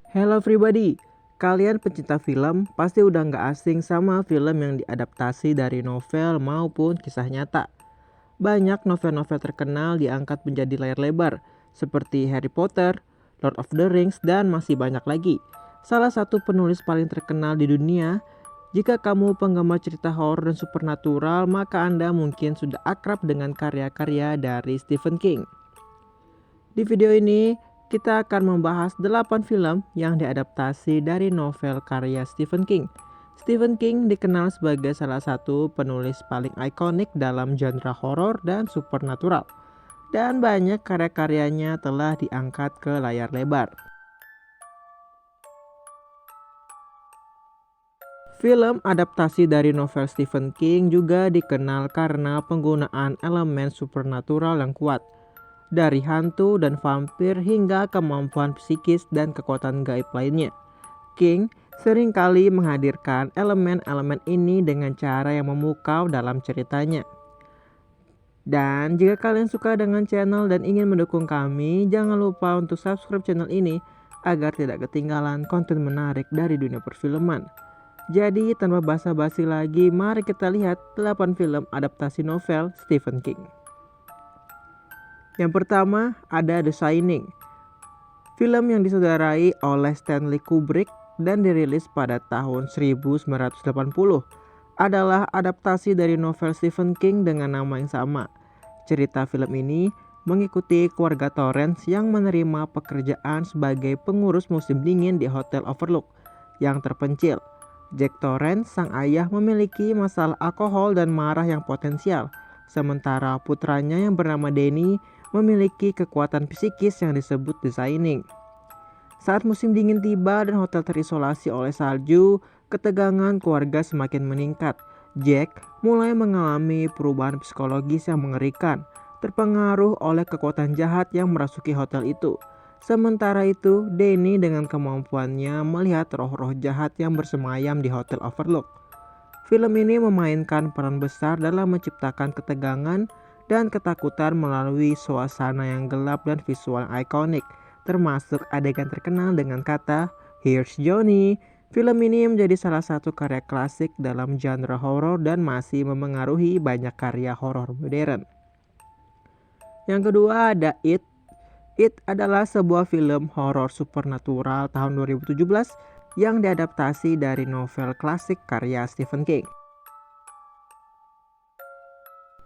Hello everybody, kalian pecinta film pasti udah nggak asing sama film yang diadaptasi dari novel maupun kisah nyata. Banyak novel-novel terkenal diangkat menjadi layar lebar, seperti Harry Potter, Lord of the Rings, dan masih banyak lagi. Salah satu penulis paling terkenal di dunia. Jika kamu penggemar cerita horor dan supernatural, maka Anda mungkin sudah akrab dengan karya-karya dari Stephen King. Di video ini, kita akan membahas 8 film yang diadaptasi dari novel karya Stephen King. Stephen King dikenal sebagai salah satu penulis paling ikonik dalam genre horor dan supernatural. Dan banyak karya-karyanya telah diangkat ke layar lebar. Film adaptasi dari novel Stephen King juga dikenal karena penggunaan elemen supernatural yang kuat. Dari hantu dan vampir hingga kemampuan psikis dan kekuatan gaib lainnya. King seringkali menghadirkan elemen-elemen ini dengan cara yang memukau dalam ceritanya. Dan jika kalian suka dengan channel dan ingin mendukung kami, jangan lupa untuk subscribe channel ini agar tidak ketinggalan konten menarik dari dunia perfilman. Jadi tanpa basa-basi lagi, mari kita lihat 8 film adaptasi novel Stephen King. Yang pertama ada The Shining. Film yang disutradarai oleh Stanley Kubrick dan dirilis pada tahun 1980 adalah adaptasi dari novel Stephen King dengan nama yang sama. Cerita film ini mengikuti keluarga Torrance yang menerima pekerjaan sebagai pengurus musim dingin di Hotel Overlook yang terpencil. Jack Torrance, sang ayah, memiliki masalah alkohol dan marah yang potensial, sementara putranya yang bernama Danny memiliki kekuatan psikis yang disebut The Shining. Saat musim dingin tiba dan hotel terisolasi oleh salju, ketegangan keluarga semakin meningkat. Jack mulai mengalami perubahan psikologis yang mengerikan, terpengaruh oleh kekuatan jahat yang merasuki hotel itu. Sementara itu, Danny dengan kemampuannya melihat roh-roh jahat yang bersemayam di Hotel Overlook. Film ini memainkan peran besar dalam menciptakan ketegangan dan ketakutan melalui suasana yang gelap dan visual yang ikonik, termasuk adegan terkenal dengan kata "Here's Johnny". Film ini menjadi salah satu karya klasik dalam genre horor dan masih memengaruhi banyak karya horor modern. Yang kedua ada It. It adalah sebuah film horor supernatural tahun 2017 yang diadaptasi dari novel klasik karya Stephen King.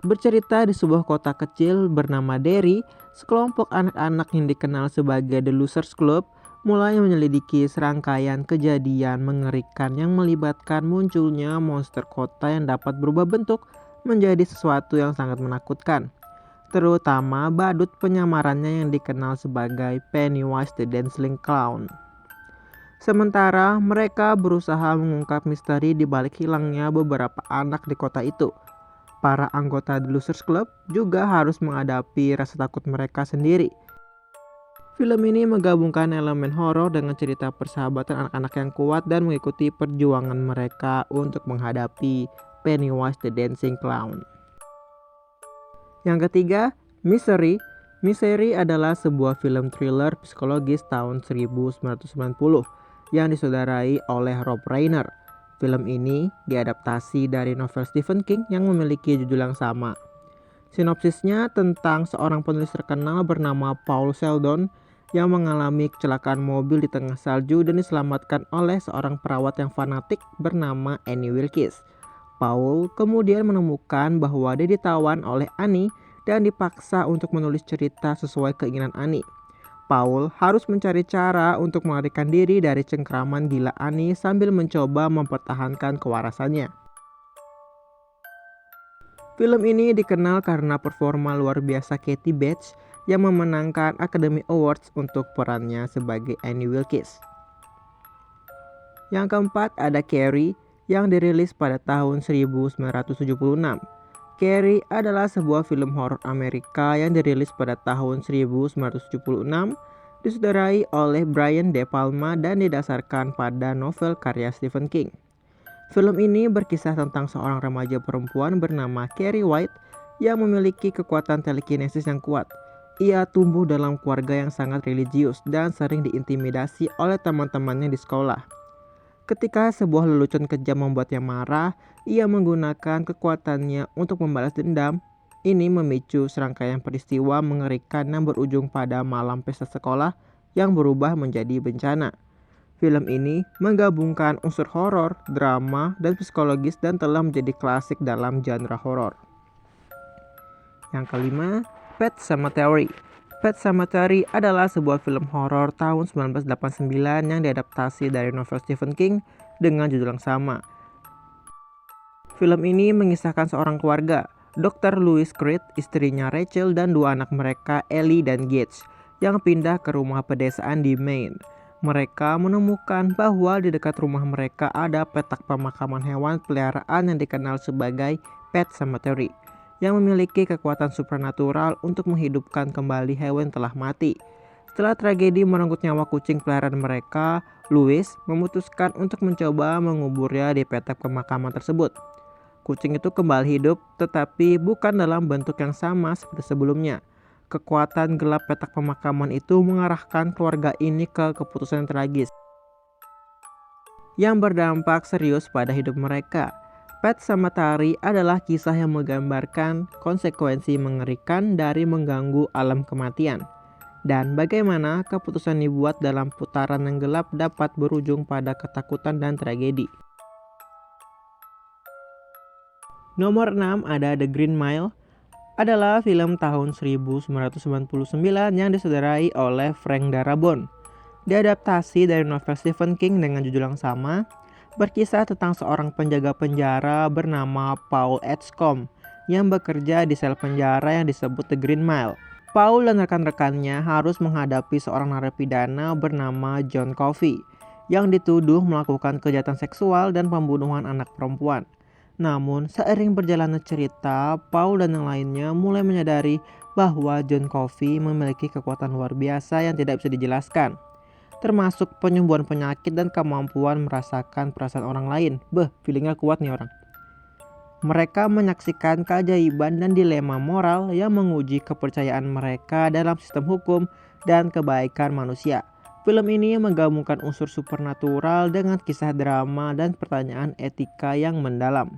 Bercerita di sebuah kota kecil bernama Derry, sekelompok anak-anak yang dikenal sebagai The Losers Club mulai menyelidiki serangkaian kejadian mengerikan yang melibatkan munculnya monster kota yang dapat berubah bentuk menjadi sesuatu yang sangat menakutkan. Terutama badut penyamarannya yang dikenal sebagai Pennywise the Dancing Clown. Sementara mereka berusaha mengungkap misteri di balik hilangnya beberapa anak di kota itu. Para anggota The Losers Club juga harus menghadapi rasa takut mereka sendiri. Film ini menggabungkan elemen horor dengan cerita persahabatan anak-anak yang kuat dan mengikuti perjuangan mereka untuk menghadapi Pennywise the Dancing Clown. Yang ketiga, Misery. Misery adalah sebuah film thriller psikologis tahun 1990 yang disutradarai oleh Rob Reiner. Film ini diadaptasi dari novel Stephen King yang memiliki judul yang sama. Sinopsisnya tentang seorang penulis terkenal bernama Paul Sheldon yang mengalami kecelakaan mobil di tengah salju dan diselamatkan oleh seorang perawat yang fanatik bernama Annie Wilkes. Paul kemudian menemukan bahwa dia ditawan oleh Annie dan dipaksa untuk menulis cerita sesuai keinginan Annie. Paul harus mencari cara untuk melarikan diri dari cengkraman gila Annie sambil mencoba mempertahankan kewarasannya. Film ini dikenal karena performa luar biasa Kathy Bates yang memenangkan Academy Awards untuk perannya sebagai Annie Wilkes. Yang keempat ada Carrie yang dirilis pada tahun 1976. Carrie adalah sebuah film horor Amerika yang dirilis pada tahun 1976, disutradarai oleh Brian De Palma dan didasarkan pada novel karya Stephen King. Film ini berkisah tentang seorang remaja perempuan bernama Carrie White yang memiliki kekuatan telekinesis yang kuat. Ia tumbuh dalam keluarga yang sangat religius dan sering diintimidasi oleh teman-temannya di sekolah. Ketika sebuah lelucon kejam membuatnya marah, ia menggunakan kekuatannya untuk membalas dendam. Ini memicu serangkaian peristiwa mengerikan yang berujung pada malam pesta sekolah yang berubah menjadi bencana. Film ini menggabungkan unsur horor, drama, dan psikologis dan telah menjadi klasik dalam genre horor. Yang kelima, Pet Sematary. Pet Sematary adalah sebuah film horor tahun 1989 yang diadaptasi dari novel Stephen King dengan judul yang sama. Film ini mengisahkan seorang keluarga, Dr. Louis Creed, istrinya Rachel, dan dua anak mereka, Ellie dan Gage, yang pindah ke rumah pedesaan di Maine. Mereka menemukan bahwa di dekat rumah mereka ada petak pemakaman hewan peliharaan yang dikenal sebagai Pet Sematary, yang memiliki kekuatan supernatural untuk menghidupkan kembali hewan telah mati. Setelah tragedi merenggut nyawa kucing peliharaan mereka, Louis memutuskan untuk mencoba menguburnya di petak pemakaman tersebut. Kucing itu kembali hidup, tetapi bukan dalam bentuk yang sama seperti sebelumnya. Kekuatan gelap petak pemakaman itu mengarahkan keluarga ini ke keputusan yang tragis yang berdampak serius pada hidup mereka. Pet Sematary adalah kisah yang menggambarkan konsekuensi mengerikan dari mengganggu alam kematian dan bagaimana keputusan dibuat dalam putaran yang gelap dapat berujung pada ketakutan dan tragedi. Nomor 6 ada The Green Mile, adalah film tahun 1999 yang disutradarai oleh Frank Darabont. Diadaptasi dari novel Stephen King dengan judul yang sama, berkisah tentang seorang penjaga penjara bernama Paul Edgecombe yang bekerja di sel penjara yang disebut The Green Mile. Paul dan rekan-rekannya harus menghadapi seorang narapidana bernama John Coffey yang dituduh melakukan kejahatan seksual dan pembunuhan anak perempuan. Namun, seiring berjalannya cerita, Paul dan yang lainnya mulai menyadari bahwa John Coffey memiliki kekuatan luar biasa yang tidak bisa dijelaskan, termasuk penyembuhan penyakit dan kemampuan merasakan perasaan orang lain. Feelingnya kuat nih orang. Mereka menyaksikan keajaiban dan dilema moral yang menguji kepercayaan mereka dalam sistem hukum dan kebaikan manusia. Film ini menggabungkan unsur supernatural dengan kisah drama dan pertanyaan etika yang mendalam.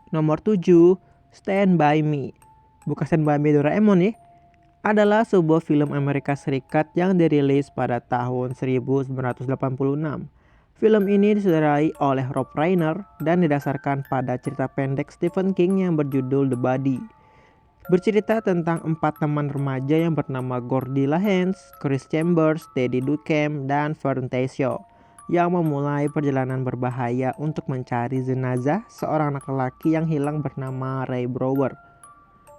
Nomor 7, Stand By Me. Bukan Stand By Me Doraemon ya. Adalah sebuah film Amerika Serikat yang dirilis pada tahun 1986. Film ini disutradarai oleh Rob Reiner dan didasarkan pada cerita pendek Stephen King yang berjudul The Body. Bercerita tentang 4 teman remaja yang bernama Gordy Lahens, Chris Chambers, Teddy Duckham, dan Vern Tayshaw yang memulai perjalanan berbahaya untuk mencari jenazah seorang anak lelaki yang hilang bernama Ray Brower.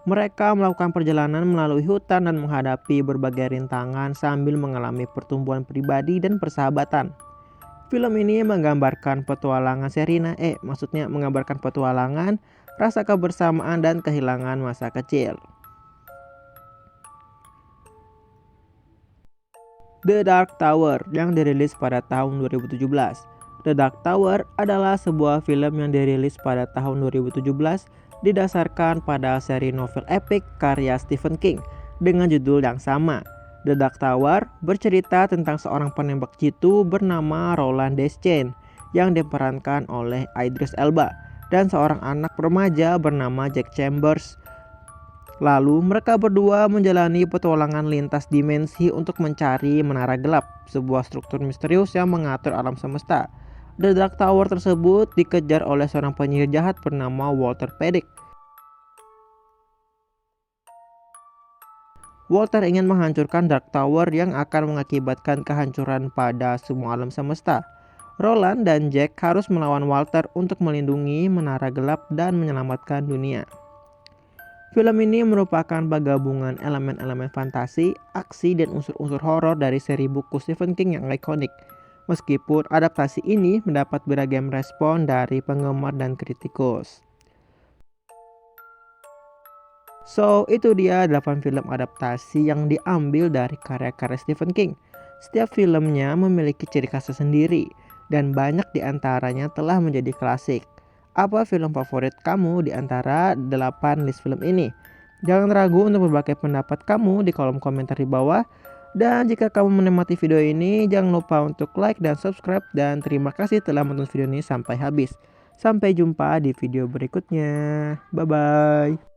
Mereka melakukan perjalanan melalui hutan dan menghadapi berbagai rintangan sambil mengalami pertumbuhan pribadi dan persahabatan. Film ini menggambarkan menggambarkan petualangan, rasa kebersamaan dan kehilangan masa kecil. The Dark Tower yang dirilis pada tahun 2017. The Dark Tower adalah sebuah film yang dirilis pada tahun 2017 didasarkan pada seri novel epik karya Stephen King dengan judul yang sama. The Dark Tower bercerita tentang seorang penembak jitu bernama Roland Deschain yang diperankan oleh Idris Elba dan seorang anak remaja bernama Jack Chambers. Lalu mereka berdua menjalani petualangan lintas dimensi untuk mencari menara gelap, sebuah struktur misterius yang mengatur alam semesta. The Dark Tower tersebut dikejar oleh seorang penyihir jahat bernama Walter Pedic. Walter ingin menghancurkan Dark Tower yang akan mengakibatkan kehancuran pada semua alam semesta. Roland dan Jack harus melawan Walter untuk melindungi menara gelap dan menyelamatkan dunia. Film ini merupakan penggabungan elemen-elemen fantasi, aksi, dan unsur-unsur horor dari seri buku Stephen King yang ikonik. Meskipun adaptasi ini mendapat beragam respon dari penggemar dan kritikus. So, itu dia 8 film adaptasi yang diambil dari karya-karya Stephen King. Setiap filmnya memiliki ciri khas sendiri, dan banyak diantaranya telah menjadi klasik. Apa film favorit kamu di antara 8 list film ini? Jangan ragu untuk berbagi pendapat kamu di kolom komentar di bawah. Dan jika kamu menikmati video ini, jangan lupa untuk like dan subscribe. Dan terima kasih telah menonton video ini sampai habis. Sampai jumpa di video berikutnya. Bye-bye.